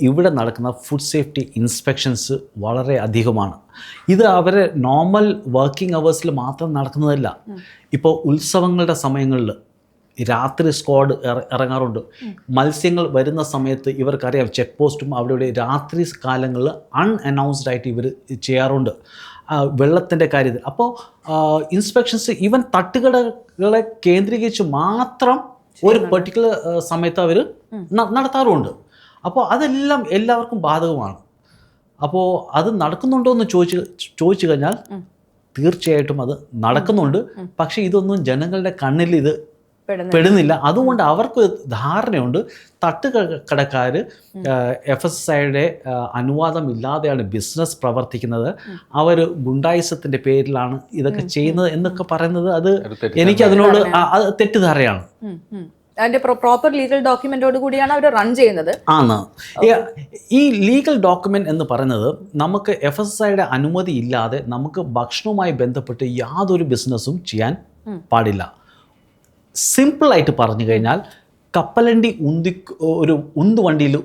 ഇവിടെ നടക്കുന്ന ഫുഡ് സേഫ്റ്റി ഇൻസ്പെക്ഷൻസ് വളരെ അധികമാണ്. ഇത് അവരെ നോർമൽ വർക്കിംഗ് അവേഴ്സിൽ മാത്രം നടക്കുന്നതല്ല. ഇപ്പോൾ ഉത്സവങ്ങളുടെ സമയങ്ങളിൽ രാത്രി സ്ക്വാഡ് ഇറങ്ങാറുണ്ട്. മത്സ്യങ്ങൾ വരുന്ന സമയത്ത് ഇവർക്കറിയാം ചെക്ക് പോസ്റ്റും അവിടെ രാത്രി കാലങ്ങളിൽ അൺഅനൗൺസ്ഡ് ആയിട്ട് ഇവർ ചെയ്യാറുണ്ട് വെള്ളത്തിൻ്റെ കാര്യത്തിൽ. അപ്പോൾ ഇൻസ്പെക്ഷൻസ് ഈവൻ തട്ടുകടകളെ കേന്ദ്രീകരിച്ച് മാത്രം ഒരു പെർട്ടിക്കുലർ സമയത്ത് അവർ നടത്താറുമുണ്ട്. അപ്പോൾ അതെല്ലാം എല്ലാവർക്കും ബാധകമാണ്. അപ്പോൾ അത് നടക്കുന്നുണ്ടോ എന്ന് ചോദിച്ചു കഴിഞ്ഞാൽ തീർച്ചയായിട്ടും അത് നടക്കുന്നുണ്ട്. പക്ഷേ ഇതൊന്നും ജനങ്ങളുടെ കണ്ണിൽ ഇത് പെടുന്നില്ല. അതുകൊണ്ട് അവർക്ക് ധാരണയുണ്ട് തട്ടുകടക്കാർ FSSAIയുടെ അനുവാദം ഇല്ലാതെയാണ് ബിസിനസ് പ്രവർത്തിക്കുന്നത്, അവർ ഗുണ്ടായിസത്തിൻ്റെ പേരിലാണ് ഇതൊക്കെ ചെയ്യുന്നത് എന്നൊക്കെ പറയുന്നത് അത് എനിക്ക് അതിനോട് അത് തെറ്റിദ്ധാരയാണ്. അതിന്റെ പ്രോപ്പർ ലീഗൽ ഡോക്യുമെന്റോട് കൂടിയാണ് അവർ റൺ ചെയ്യുന്നത്. ആണ്. ഈ ലീഗൽ ഡോക്യുമെന്റ് എന്ന് പറയുന്നത് നമുക്ക് FSSAIയുടെ അനുമതി ഇല്ലാതെ നമുക്ക് ഭക്ഷണവുമായി ബന്ധപ്പെട്ട് യാതൊരു ബിസിനസ്സും ചെയ്യാൻ പാടില്ല. സിമ്പിളായിട്ട് പറഞ്ഞു കഴിഞ്ഞാൽ കപ്പലണ്ടി ഒരു ഉന്തുവണ്ടിയിൽ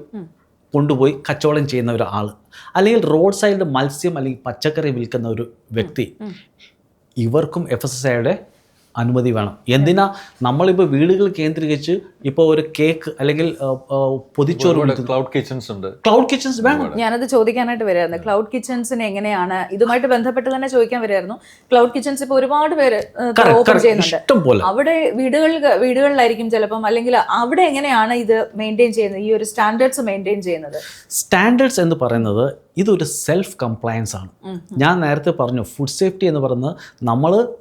കൊണ്ടുപോയി കച്ചവടം ചെയ്യുന്ന ഒരാൾ, അല്ലെങ്കിൽ റോഡ് സൈഡിൽ മത്സ്യം അല്ലെങ്കിൽ പച്ചക്കറി വിൽക്കുന്ന ഒരു വ്യക്തി, ഇവർക്കും FSSAIയുടെ അനുമതി വേണം. എന്തിനാ നമ്മളിപ്പോൾ വീടുകൾ കേന്ദ്രീകരിച്ച് ഇപ്പോൾ ഒരു കേക്ക് അല്ലെങ്കിൽ പൊതിച്ചോറ് ക്ലൗഡ് കിച്ചൺസ് ഉണ്ട്. ക്ലൗഡ് കിച്ചൺസ് വേണം. ഞാനത് ചോദിക്കാനായിട്ട് വരായിരുന്നു. ക്ലൗഡ് കിച്ചൺസിന് എങ്ങനെയാണ്, ഇതുമായിട്ട് ബന്ധപ്പെട്ട് തന്നെ ചോദിക്കാൻ വരായിരുന്നു. ക്ലൗഡ് കിച്ചൺസ് ഇപ്പോൾ ഒരുപാട് പേര് ഓപ്പൺ ചെയ്യുന്നുണ്ട്. അവിടെ വീടുകളിലായിരിക്കും ചിലപ്പം, അല്ലെങ്കിൽ അവിടെ എങ്ങനെയാണ് ഇത് മെയിൻറ്റെയിൻ ചെയ്യുന്നത്, ഈ ഒരു സ്റ്റാൻഡേർഡ്സ് മെയിൻറ്റെയിൻ ചെയ്യുന്നത്? സ്റ്റാൻഡേർഡ്സ് എന്ന് പറയുന്നത് ഇതൊരു സെൽഫ് കംപ്ലയൻസ് ആണ്. ഞാൻ നേരത്തെ പറഞ്ഞു ഫുഡ് സേഫ്റ്റി എന്ന് പറയുന്നത്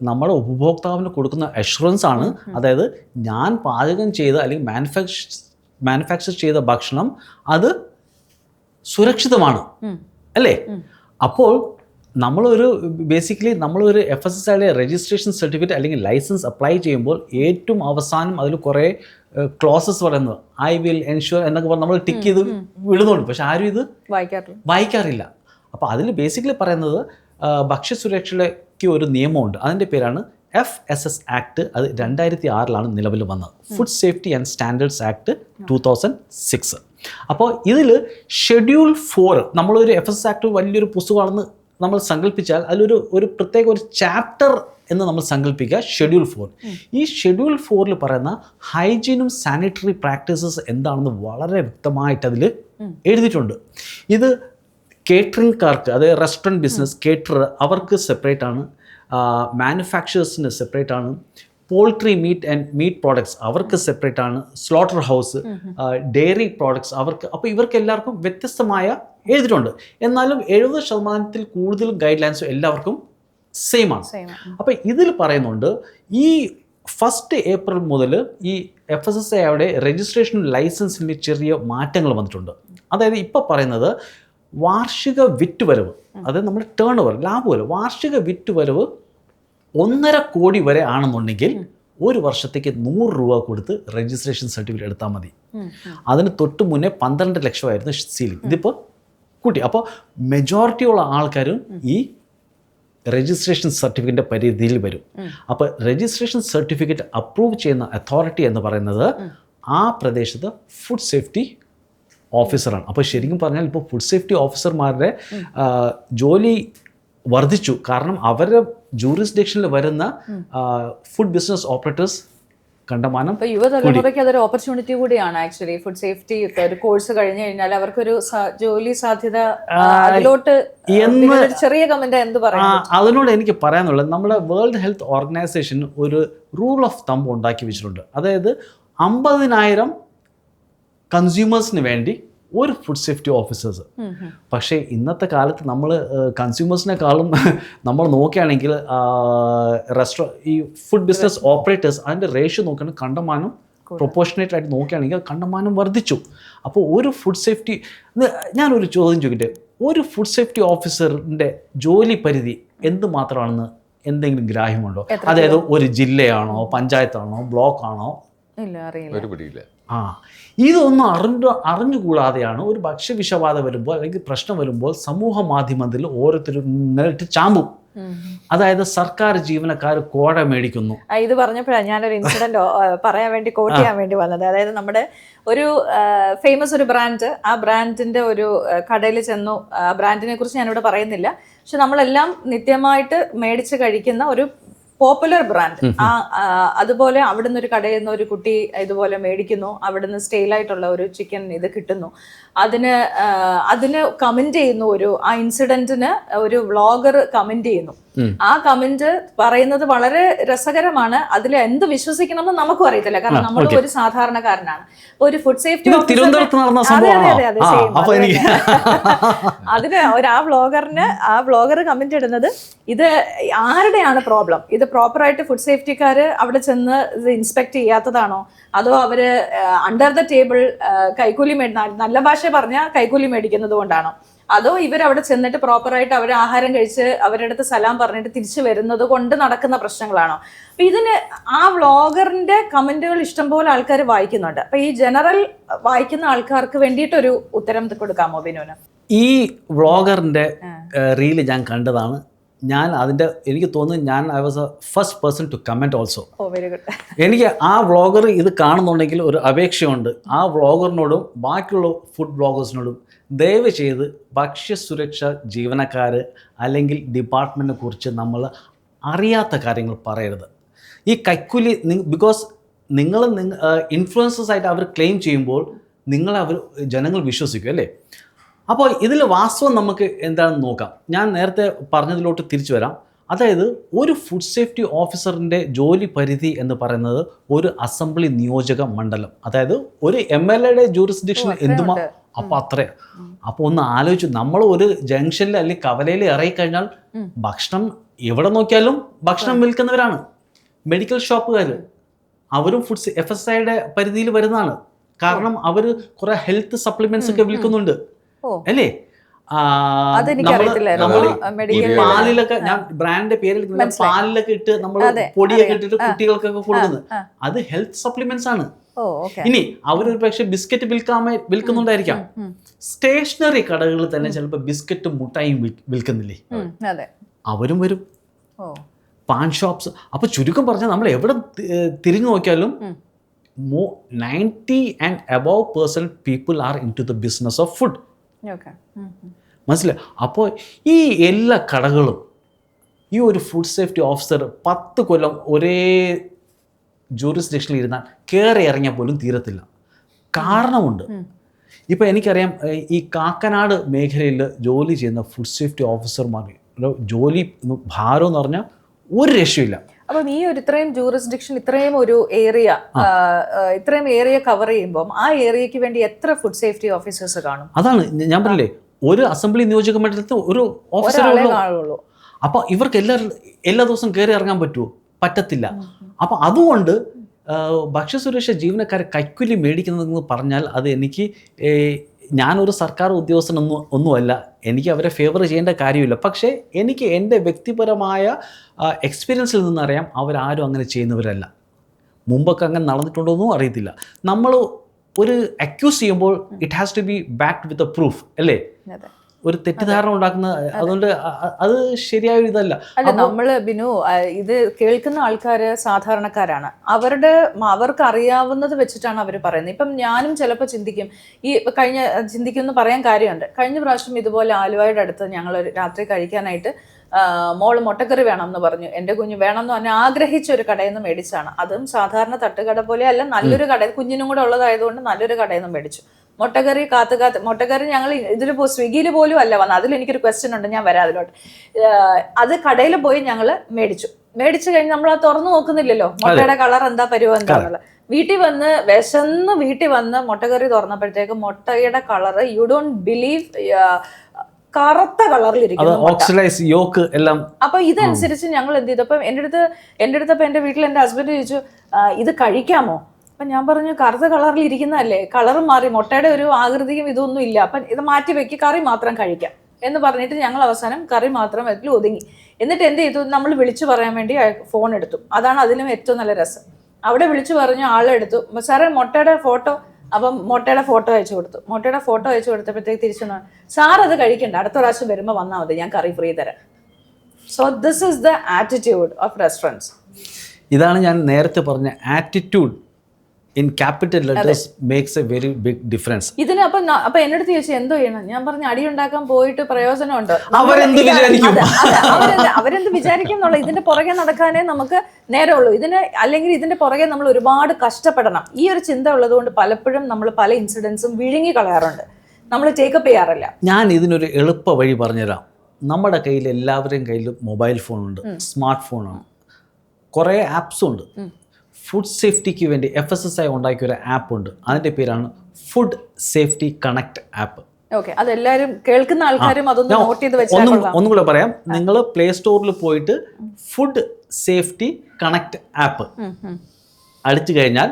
നമ്മുടെ ഉപഭോക്താവിന് കൊടുക്കുന്ന അഷുറൻസ് ആണ്. അതായത് ഞാൻ പാചകം ചെയ്ത അല്ലെങ്കിൽ മാനുഫാക്ചർ ചെയ്ത ഭക്ഷണം അത് സുരക്ഷിതമാണ് അല്ലേ? അപ്പോൾ നമ്മളൊരു FSSAIയുടെ രജിസ്ട്രേഷൻ സർട്ടിഫിക്കറ്റ് അല്ലെങ്കിൽ ലൈസൻസ് അപ്ലൈ ചെയ്യുമ്പോൾ ഏറ്റവും അവസാനം അതിൽ കുറേ ക്ലോസസ് പറയുന്നത് ഐ വിൽ എൻഷുർ എന്നൊക്കെ പറഞ്ഞ് നമ്മൾ ടിക്ക് ചെയ്ത് വിടുന്നുണ്ട്. പക്ഷെ ആരും ഇത് വായിക്കാറില്ല. അപ്പോൾ അതിൽ ബേസിക്കലി പറയുന്നത് ഭക്ഷ്യസുരക്ഷയ്ക്ക് ഒരു നിയമമുണ്ട്. അതിൻ്റെ പേരാണ് FSS ആക്ട്. അത് 2006 നിലവിൽ വന്നത്. Food safety and standards act 2006. അപ്പോൾ ഇതിൽ ഷെഡ്യൂൾ 4 നമ്മളൊരു FSS ആക്ട് വലിയൊരു പുസ്തകമാണെന്ന് നമ്മൾ സങ്കല്പിച്ചാൽ അതിലൊരു പ്രത്യേക ഒരു ചാപ്റ്റർ എന്ന് നമ്മൾ സങ്കല്പിക്കുക, ഷെഡ്യൂൾ 4. ഈ ഷെഡ്യൂൾ 4 പറയുന്ന ഹൈജീനും സാനിറ്ററി പ്രാക്ടീസസ് എന്താണെന്ന് വളരെ വ്യക്തമായിട്ട് അതിൽ എഴുതിയിട്ടുണ്ട്. ഇത് കേറ്ററിംഗ്കാർക്ക്, അതായത് റെസ്റ്റോറൻറ്റ് ബിസിനസ് കേറ്റർ അവർക്ക് സെപ്പറേറ്റ് ആണ്, മാനുഫാക്ചറേഴ്സിന് സെപ്പറേറ്റ് ആണ്, പോൾട്രി മീറ്റ് പ്രോഡക്ട്സ് അവർക്ക് സെപ്പറേറ്റ് ആണ്, സ്ലോട്ടർ ഹൗസ്, ഡെയറി പ്രോഡക്ട്സ് അവർക്ക്. അപ്പോൾ ഇവർക്ക് എല്ലാവർക്കും വ്യത്യസ്തമായ എഴുതിയിട്ടുണ്ട്. എന്നാലും 70% കൂടുതലും ഗൈഡ് ലൈൻസും എല്ലാവർക്കും സെയിം ആണ്. അപ്പോൾ ഇതിൽ പറയുന്നുണ്ട് ഈ 1 ഏപ്രിൽ മുതൽ ഈ FSSAIയുടെ രജിസ്ട്രേഷൻ ലൈസൻസിൽ ചെറിയ മാറ്റങ്ങൾ വന്നിട്ടുണ്ട്. അതായത് ഇപ്പോൾ പറയുന്നത് വാർഷിക വിറ്റുവരവ്, അതായത് നമ്മുടെ ടേൺ ഓവർ ലാഭമല്ല, വാർഷിക വിറ്റുവരവ് 1.5 കോടി വരെ ആണെന്നുണ്ടെങ്കിൽ ഒരു വർഷത്തേക്ക് 100 രൂപ കൊടുത്ത് രജിസ്ട്രേഷൻ സർട്ടിഫിക്കറ്റ് എടുത്താൽ മതി. അതിന് തൊട്ട് മുന്നേ 12 ലക്ഷമായിരുന്നു സീലിംഗ്. ഇതിപ്പോൾ കൂട്ടി. അപ്പോൾ മെജോറിറ്റിയുള്ള ആൾക്കാരും ഈ രജിസ്ട്രേഷൻ സർട്ടിഫിക്കറ്റിൻ്റെ പരിധിയിൽ വരും. അപ്പോൾ രജിസ്ട്രേഷൻ സർട്ടിഫിക്കറ്റ് അപ്രൂവ് ചെയ്യുന്ന അതോറിറ്റി എന്ന് പറയുന്നത് ആ പ്രദേശത്ത് ഫുഡ് സേഫ്റ്റി ഓഫീസറാണ്. അപ്പോൾ ശരിക്കും പറഞ്ഞാൽ ഇപ്പോൾ ഫുഡ് സേഫ്റ്റി ഓഫീസർമാരുടെ ജോലി വർദ്ധിച്ചു. കാരണം അവരുടെ ജൂറിസ്ഡിക്ഷനിൽ വരുന്ന ഫുഡ് ബിസിനസ് ഓപ്പറേറ്റേഴ്സ് കണ്ടമാനം. ഇപ്പോൾ യുവതലമുറയ്ക്ക് അതൊരു ഓപ്പർച്യൂണിറ്റി കൂടിയാണ് ആക്ച്വലി. ഫുഡ് സേഫ്റ്റി ഒരു കോഴ്സ് കഴിഞ്ഞു കഴിഞ്ഞാൽ അവർക്കൊരു ജോലി സാധ്യത അതിലോട്ട് ചെറിയ കമന്റ് എന്ത് പറയാം? അതിനോട് എനിക്ക് പറയാനുള്ളത്, നമ്മുടെ വേൾഡ് ഹെൽത്ത് ഓർഗനൈസേഷൻ ഒരു റൂൾ ഓഫ് തമ്പ് ഉണ്ടാക്കി വെച്ചിട്ടുണ്ട്. അതായത് 50,000 കൺസ്യൂമേഴ്സിന് വേണ്ടി ഒരു ഫുഡ് സേഫ്റ്റി ഓഫീസേഴ്സ്. പക്ഷേ ഇന്നത്തെ കാലത്ത് നമ്മൾ കൺസ്യൂമേഴ്സിനെക്കാളും നമ്മൾ നോക്കുകയാണെങ്കിൽ ഈ ഫുഡ് ബിസിനസ് ഓപ്പറേറ്റേഴ്സ് അതിൻ്റെ റേഷ്യോ നോക്കുകയാണെങ്കിൽ കണ്ടമാനം പ്രൊപ്പോർഷനേറ്റ് ആയിട്ട് നോക്കുകയാണെങ്കിൽ അത് കണ്ടമാനം വർദ്ധിച്ചു. അപ്പോൾ ഒരു ഫുഡ് സേഫ്റ്റി, ഞാനൊരു ചോദ്യം ചോദിക്കട്ടെ, ഒരു ഫുഡ് സേഫ്റ്റി ഓഫീസറിൻ്റെ ജോലി പരിധി എന്ത് മാത്രമാണെന്ന് എന്തെങ്കിലും ഗ്രാഹ്യമുണ്ടോ? അതായത് ഒരു ജില്ലയാണോ, പഞ്ചായത്താണോ, ബ്ലോക്കാണോ? ഇല്ല, അറിയില്ല. ഒരു പിടിയില്ല. ഇതൊന്നും അറിഞ്ഞുകൂടാതെയാണ് ഒരു ഭക്ഷ്യവിഷബാധ വരുമ്പോൾ അല്ലെങ്കിൽ പ്രശ്നം വരുമ്പോൾ സമൂഹ മാധ്യമത്തിൽ ഓരോരുത്തരും നേരിട്ട് ചാമ്പും. അതായത് സർക്കാർ ജീവനക്കാർ കോഴ മേടിക്കുന്നു. ഇത് പറഞ്ഞപ്പോഴാണ് ഞാനൊരു ഇൻസിഡന്റ് പറയാൻ വേണ്ടി കോട്ട് ചെയ്യാൻ വേണ്ടി വന്നത്. അതായത് നമ്മുടെ ഒരു ഫേമസ് ഒരു ബ്രാൻഡ്, ആ ബ്രാൻഡിന്റെ ഒരു കടയിൽ ചെന്നു. ആ ബ്രാൻഡിനെ കുറിച്ച് ഞാനിവിടെ പറയുന്നില്ല, പക്ഷെ നമ്മളെല്ലാം നിത്യമായിട്ട് മേടിച്ച് കഴിക്കുന്ന ഒരു പോപ്പുലർ ബ്രാൻഡ്. അതുപോലെ അവിടുന്ന് ഒരു കടയിൽ നിന്ന് ഒരു കുട്ടി ഇതുപോലെ മേടിക്കുന്നു, അവിടുന്ന് സ്റ്റൈലായിട്ടുള്ള ഒരു ചിക്കൻ ഇത് കിട്ടുന്നു. അതിന് കമന്റ് ചെയ്യുന്നു, ആ ഇൻസിഡന്റിന് ഒരു വ്ളോഗർ കമന്റ് ചെയ്യുന്നു. ആ കമന്റ് പറയുന്നത് വളരെ രസകരമാണ്. അതിൽ എന്ത് വിശ്വസിക്കണം എന്ന് നമുക്കും അറിയത്തില്ല, കാരണം നമ്മൾ ഒരു സാധാരണക്കാരനാണ്. ഒരു ഫുഡ് സേഫ്റ്റി അതിന് ആ വ്ളോഗർ കമന്റ് ഇടുന്നത്, ഇത് ആരുടെയാണ് പ്രോബ്ലം? ഇത് പ്രോപ്പറായിട്ട് ഫുഡ് സേഫ്റ്റിക്കാര് അവിടെ ചെന്ന് ഇത് ഇൻസ്പെക്ട് ചെയ്യാത്തതാണോ, അതോ അവര് അണ്ടർ ദ ടേബിൾ കൈക്കൂലി നല്ല ഭാഷ പറഞ്ഞാൽ കൈക്കൂലി മേടിക്കുന്നത് കൊണ്ടാണോ, അതോ ഇവരവിടെ ചെന്നിട്ട് പ്രോപ്പറായിട്ട് അവർ ആഹാരം കഴിച്ച് അവരുടെ അടുത്ത് സലാം പറഞ്ഞിട്ട് തിരിച്ചു വരുന്നത് കൊണ്ട് നടക്കുന്ന പ്രശ്നങ്ങളാണോ? അപ്പൊ ഇതിന് ആ വ്ളോഗറിന്റെ കമന്റുകൾ ഇഷ്ടംപോലെ ആൾക്കാർ വായിക്കുന്നുണ്ട്. അപ്പൊ ഈ ജനറൽ വായിക്കുന്ന ആൾക്കാർക്ക് വേണ്ടിയിട്ടൊരു ഉത്തരം കൊടുക്കാമോ ബിനുവിന്? ഈ വ്ളോഗറിന്റെ റീല് ഞാൻ കണ്ടതാണ്. എനിക്ക് തോന്നുന്നു I was a first person to comment also. എനിക്ക് ആ വ്ളോഗർ ഇത് കാണുന്നുണ്ടെങ്കിൽ ഒരു അപേക്ഷയുണ്ട്, ആ വ്ളോഗറിനോടും ബാക്കിയുള്ള ഫുഡ് വ്ളോഗേഴ്സിനോടും ദയവ് ചെയ്ത് ഭക്ഷ്യസുരക്ഷ ജീവനക്കാർ അല്ലെങ്കിൽ ഡിപ്പാർട്ട്മെൻറ്റിനെ കുറിച്ച് നമ്മൾ അറിയാത്ത കാര്യങ്ങൾ പറയരുത്. ഈ കൈക്കൂലി ബിക്കോസ് നിങ്ങൾ ഇൻഫ്ലുവൻസേഴ്സ് ആയിട്ട് അവർ ക്ലെയിം ചെയ്യുമ്പോൾ ജനങ്ങൾ വിശ്വസിക്കും അല്ലേ? അപ്പോൾ ഇതിൽ വാസ്തവം നമുക്ക് എന്താണെന്ന് നോക്കാം. ഞാൻ നേരത്തെ പറഞ്ഞതിലോട്ട് തിരിച്ചു വരാം. അതായത് ഒരു ഫുഡ് സേഫ്റ്റി ഓഫീസറിൻ്റെ ജോലി പരിധി എന്ന് പറയുന്നത് ഒരു അസംബ്ലി നിയോജക മണ്ഡലം, അതായത് ഒരു MLA ജൂറിസ്ഡിക്ഷൻ എന്തുമാ. അപ്പോൾ അത്രയും. അപ്പോൾ ഒന്ന് ആലോചിച്ചു, നമ്മൾ ഒരു ജംഗ്ഷനിൽ അല്ലെങ്കിൽ കവലയിൽ ഇറങ്ങിക്കഴിഞ്ഞാൽ ഭക്ഷണം എവിടെ നോക്കിയാലും ഭക്ഷണം വിൽക്കുന്നവരാണ്. മെഡിക്കൽ ഷോപ്പുകാർ അവരും ഫുഡ് FSIയുടെ പരിധിയിൽ വരുന്നതാണ്. കാരണം അവർ കുറെ ഹെൽത്ത് സപ്ലിമെന്റ്സ് ഒക്കെ വിൽക്കുന്നുണ്ട് അല്ലേ? പാലിലൊക്കെ, ഞാൻ ബ്രാൻഡിന്റെ പേരിൽ പാലിലൊക്കെ ഇട്ട് നമ്മൾ പൊടിയൊക്കെ ഇട്ടിട്ട് കുട്ടികൾക്കൊക്കെ കൊടുക്കുന്നത് അത് ഹെൽത്ത് സപ്ലിമെന്റ്സ് ആണ്. ഇനി അവരൊരു പക്ഷെ ബിസ്ക്കറ്റ് വിൽക്കുന്നുണ്ടായിരിക്കാം. സ്റ്റേഷനറി കടകളിൽ തന്നെ ചിലപ്പോൾ ബിസ്ക്കറ്റും മുട്ടായും വിൽക്കുന്നില്ലേ, അവരും വരും. Pan shops. അപ്പൊ ചുരുക്കം പറഞ്ഞാൽ നമ്മൾ എവിടെ തിരിഞ്ഞു നോക്കിയാലും 90% people are into the business of food. മനസ്സിലായി? അപ്പോൾ ഈ എല്ലാ കടകളും ഈ ഒരു ഫുഡ് സേഫ്റ്റി ഓഫീസർ 10 കൊല്ലം ഒരേ ജൂറിസ്ഡിക്ഷനിൽ ഇരുന്നാൽ കയറി ഇറങ്ങിയാൽ പോലും തീരത്തില്ല. കാരണമുണ്ട്. ഇപ്പം എനിക്കറിയാം, ഈ കാക്കനാട് മേഖലയിൽ ജോലി ചെയ്യുന്ന ഫുഡ് സേഫ്റ്റി ഓഫീസർമാർ ജോലി ഭാരം എന്ന് പറഞ്ഞാൽ ഒരു രക്ഷയില്ല. അപ്പം ഈ ഇത്രയും ജൂറിസ്ഡിക്ഷൻ, ഇത്രയും ഏരിയ കവർ ചെയ്യുമ്പോൾ ആ ഏരിയക്ക് വേണ്ടി എത്ര ഫുഡ് സേഫ്റ്റി ഓഫീസേഴ്സ് കാണും? അതാണ് ഞാൻ പറഞ്ഞില്ലേ, ഒരു അസംബ്ലി നിയോജക മണ്ഡലത്തിൽ ഒരു ഓഫീസറേ ഉള്ളൂ. അപ്പോൾ ഇവർക്ക് എല്ലാ ദിവസവും കയറി ഇറങ്ങാൻ പറ്റുമോ? പറ്റത്തില്ല. അപ്പോൾ അതുകൊണ്ട് ഭക്ഷ്യസുരക്ഷ ജീവനക്കാരെ കൈക്കൂലി മേടിക്കുന്നതെന്ന് പറഞ്ഞാൽ അത് ഞാനൊരു സർക്കാർ ഒന്നുമല്ല, എനിക്ക് അവരെ ഫേവർ ചെയ്യേണ്ട കാര്യമില്ല. പക്ഷേ എനിക്ക് എൻ്റെ വ്യക്തിപരമായ എക്സ്പീരിയൻസിൽ നിന്നറിയാം അവരാരും അങ്ങനെ ചെയ്യുന്നവരല്ല. മുമ്പൊക്കെ അങ്ങനെ നടന്നിട്ടുണ്ടോയെന്നും അറിയത്തില്ല. നമ്മൾ ഒരു അക്യൂസ് ചെയ്യുമ്പോൾ it has to be backed with a proof അല്ലേ? ഒരു തെറ്റിദ്ധാരണ ഉണ്ടാക്കുന്ന, അതുകൊണ്ട് അത് ശരിയായ ഇതല്ല. അല്ല, നമ്മള് ബിനു, ഇത് കേൾക്കുന്ന ആൾക്കാര് സാധാരണക്കാരാണ്. അവർക്ക് അറിയാവുന്നത് വെച്ചിട്ടാണ് അവർ പറയുന്നത്. ഇപ്പം ഞാനും ചിലപ്പോൾ ചിന്തിക്കും എന്ന് പറയാൻ കാര്യമുണ്ട്. കഴിഞ്ഞ പ്രാവശ്യം ഇതുപോലെ ആലുവയുടെ അടുത്ത് ഞങ്ങൾ രാത്രി കഴിക്കാനായിട്ട് മോള് മുട്ടക്കറി വേണം എന്ന് പറഞ്ഞു. എൻ്റെ കുഞ്ഞ് വേണം എന്ന് പറഞ്ഞാൽ ആഗ്രഹിച്ച ഒരു കടയിൽ നിന്ന് മേടിച്ചാണ്. അതും സാധാരണ തട്ടുകട പോലെ അല്ല, നല്ലൊരു കട, കുഞ്ഞിനും കൂടെ ഉള്ളതായതുകൊണ്ട് നല്ലൊരു കടയിൽ നിന്ന് മേടിച്ചു. മുട്ടക്കറി മുട്ടക്കറി ഞങ്ങൾ ഇതിൽ സ്വിഗ്ഗിയിൽ പോലും അല്ല വന്നത്. അതിലെനിക്കൊരു ക്വസ്റ്റ്യൻ ഉണ്ട്, ഞാൻ വരാം അതിലോട്ട്. അത് കടയിൽ പോയി ഞങ്ങൾ മേടിച്ചു കഴിഞ്ഞ് നമ്മൾ അത് തുറന്നു നോക്കുന്നില്ലല്ലോ, മുട്ടയുടെ കളർ എന്താ പരുവം എന്താന്നുള്ളത്. വീട്ടിൽ വന്ന് മുട്ടക്കറി തുറന്നപ്പോഴത്തേക്ക് മുട്ടയുടെ കളർ, യു ഡോണ്ട് ബിലീവ്, കറുത്ത കളറിലിരിക്കുന്നു. അപ്പൊ ഇതനുസരിച്ച് ഞങ്ങൾ എന്ത് ചെയ്തു, അപ്പം എൻ്റെ അടുത്ത് എന്റെ വീട്ടിൽ എൻ്റെ ഹസ്ബൻഡ് ചോദിച്ചു, ഇത് കഴിക്കാമോ? അപ്പം ഞാൻ പറഞ്ഞു കറുത്ത കളറിൽ ഇരിക്കുന്നതല്ലേ, കളർ മാറി, മുട്ടയുടെ ഒരു ആകൃതിയും ഇതൊന്നും ഇല്ല, അപ്പം ഇത് മാറ്റി വെക്കി, കറി മാത്രം കഴിക്കാം എന്ന് പറഞ്ഞിട്ട് ഞങ്ങൾ അവസാനം കറി മാത്രം അതിൽ ഒതുങ്ങി. എന്നിട്ട് എന്ത് ചെയ്തു, നമ്മൾ വിളിച്ചു പറയാൻ വേണ്ടി ഫോൺ എടുത്തു. അതാണ് അതിലും ഏറ്റവും നല്ല രസം. അവിടെ വിളിച്ചു പറഞ്ഞു, ആളെടുത്തു, സാറേ മുട്ടയുടെ ഫോട്ടോ. അപ്പം മുട്ടയുടെ ഫോട്ടോ അയച്ചു കൊടുത്തു. മുട്ടയുടെ ഫോട്ടോ അയച്ചു കൊടുത്തപ്പോഴത്തേക്ക് തിരിച്ചു വന്നു, സാർ അത് കഴിക്കണ്ട, അടുത്ത പ്രാവശ്യം വരുമ്പോൾ വന്നാൽ മതി, ഞാൻ കറി ഫ്രീ തരാം. So this is the attitude of restaurants. ഇതാണ് ഞാൻ നേരത്തെ പറഞ്ഞ attitude in capital letters makes a very big difference. ഇതിന് അപ്പൊ എന്നടുത്ത് ചോദിച്ചു എന്തോ ചെയ്യണം. ഞാൻ പറഞ്ഞു അടി ഉണ്ടാക്കാൻ പോയിട്ട് പ്രയോജനമുണ്ടോ, അവരെന്ത് വിചാരിക്കും, അവരെന്ത് വിചാരിക്കും എന്നുള്ള ഇതിന്റെ പുറകെ നടക്കാനേ നമുക്ക് നേരമുള്ളൂ. അല്ലെങ്കിൽ ഇതിന്റെ പുറകെ നമ്മൾ ഒരുപാട് കഷ്ടപ്പെടണം. ഈ ഒരു ചിന്ത ഉള്ളതുകൊണ്ട് പലപ്പോഴും നമ്മൾ പല ഇൻസിഡൻസും വിഴുങ്ങി കളയാറുണ്ട്, നമ്മൾ ടേക്കപ്പ് ചെയ്യാറില്ല. ഞാൻ ഇതിനൊരു എളുപ്പ വഴി പറഞ്ഞുതരാം. നമ്മുടെ കയ്യിൽ എല്ലാവരുടെയും കയ്യിൽ മൊബൈൽ ഫോണുണ്ട്, സ്മാർട്ട് ഫോണാണ്, കുറേ ആപ്സും ഉണ്ട്. ഫുഡ് സേഫ്റ്റിക്ക് വേണ്ടി FSSAI ഉണ്ടാക്കിയ ഒരു ആപ്പ് ഉണ്ട്, അതിൻ്റെ പേരാണ് food safety connect app. Okay, അതെല്ലാവരും കേൾക്കുന്ന ആൾക്കാരും അതൊന്ന് നോട്ട് ചെയ്ത് വെച്ചാൽ ഒന്നും കൂടെ പറയാം. നിങ്ങൾ പ്ലേ സ്റ്റോറിൽ പോയിട്ട് ഫുഡ് സേഫ്റ്റി കണക്ട് ആപ്പ് അടിച്ചു കഴിഞ്ഞാൽ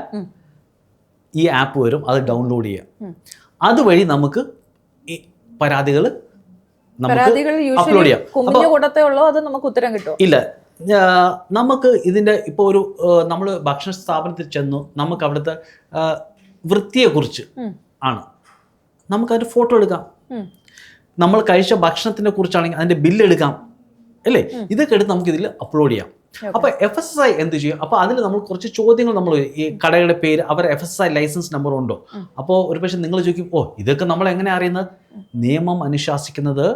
ഈ ആപ്പ് വരും, അത് ഡൗൺലോഡ് ചെയ്യാം. അതുവഴി നമുക്ക് ഈ പരാതികൾ അപ്ലോഡ് ചെയ്യാം. കുമിഞ്ഞ കൂട്ടത്തേ ഉള്ളൂ, അത് നമുക്ക് ഉത്തരം കിട്ടും. ഇല്ല, നമുക്ക് ഇതിൻ്റെ ഇപ്പോൾ ഒരു നമ്മൾ ഭക്ഷണ സ്ഥാപനത്തിൽ ചെന്നു, നമുക്ക് അവിടുത്തെ വൃത്തിയെക്കുറിച്ച് ആണ്, നമുക്കതിൻ്റെ ഫോട്ടോ എടുക്കാം. നമ്മൾ കഴിച്ച ഭക്ഷണത്തിനെ കുറിച്ചാണെങ്കിൽ അതിൻ്റെ ബില്ല് എടുക്കാം, അല്ലേ? ഇതൊക്കെ എടുത്ത് നമുക്ക് ഇതിൽ അപ്ലോഡ് ചെയ്യാം. അപ്പോൾ FSSAI എന്ത് ചെയ്യും? അപ്പോൾ അതിൽ നമ്മൾ കുറച്ച് ചോദ്യങ്ങൾ, നമ്മൾ ഈ കടയുടെ പേര്, അവരുടെ FSSAI ലൈസൻസ് നമ്പർ ഉണ്ടോ? അപ്പോൾ ഒരു പക്ഷേ നിങ്ങൾ ചോദിക്കും, ഓ ഇതൊക്കെ നമ്മൾ എങ്ങനെ അറിയുന്നത്? നിയമം അനുശാസിക്കുന്നത്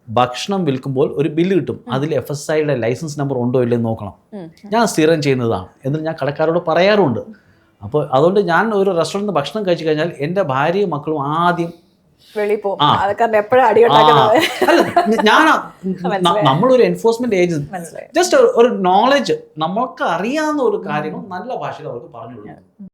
ഭക്ഷണം വിൽക്കുമ്പോൾ ഒരു ബില്ല് കിട്ടും, അതിൽ FSSAIയുടെ ലൈസൻസ് നമ്പർ ഉണ്ടോ ഇല്ലെന്ന് നോക്കണം. ഞാൻ സ്ഥിരം ചെയ്യുന്നതാണ്, എന്നിട്ട് ഞാൻ കടക്കാരോട് പറയാറുണ്ട്. അപ്പോൾ അതുകൊണ്ട് ഞാൻ ഒരു റെസ്റ്റോറൻറ്റിൽ ഭക്ഷണം കഴിച്ചു കഴിഞ്ഞാൽ എൻ്റെ ഭാര്യയും മക്കളും ആദ്യം നമ്മളൊരു എൻഫോഴ്സ്മെന്റ് ഏജൻസി, ജസ്റ്റ് ഒരു നോളജ്, നമ്മൾക്ക് അറിയാവുന്ന ഒരു കാര്യങ്ങൾ നല്ല ഭാഷയിൽ അവർക്ക് പറഞ്ഞു കൊടുക്കും.